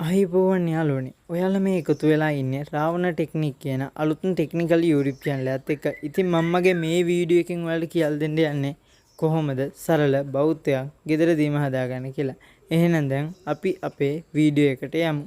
අයිබෝවන් යාළුවනේ. ඔයාලා මේ එකතු වෙලා ඉන්නේ රාවණ ටෙක්නික් කියන අලුත්ම ටෙක්නිකල් YouTube channel එකත් එක්ක. ඉතින් මම මගේ මේ වීඩියෝ එකෙන් ඔයාලට කියලා දෙන්න යන්නේ කොහොමද සරල බෞද්ධයක් ගෙදරදීම හදාගන්න කියලා. එහෙනම් දැන් අපි අපේ වීඩියෝ එකට යමු.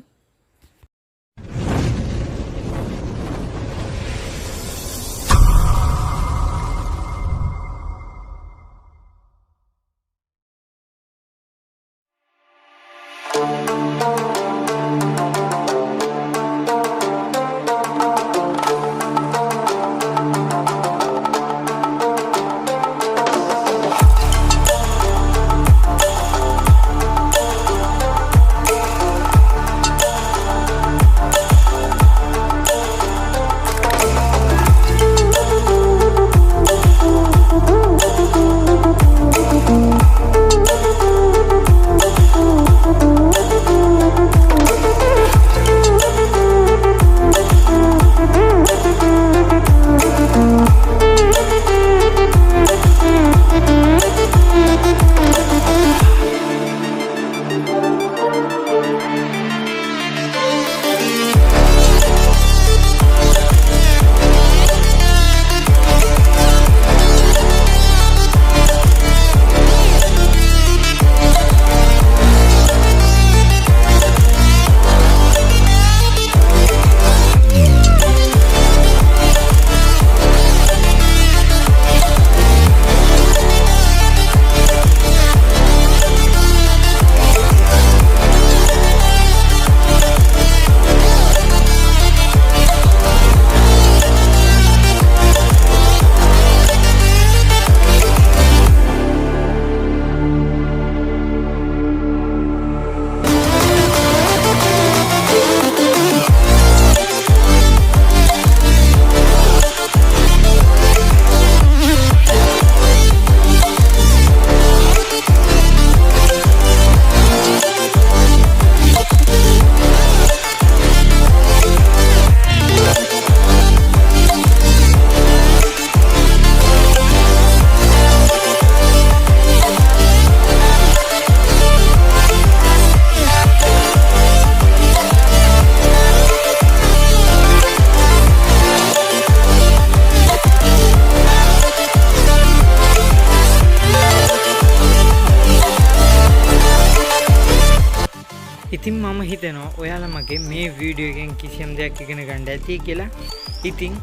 ඉතින් මම හිතනවා ඔයාලා මගේ මේ වීඩියෝ එකෙන් කිසියම් දෙයක් ඉගෙන ගන්න ඇති කියලා. ඉතින්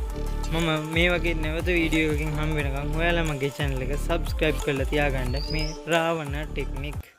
මම මේ වගේ නැවත වීඩියෝ එකකින් හම් වෙනකම් ඔයාලා මගේ channel එක subscribe කරලා තියාගන්න. මේ රාවණ ටෙක්නික්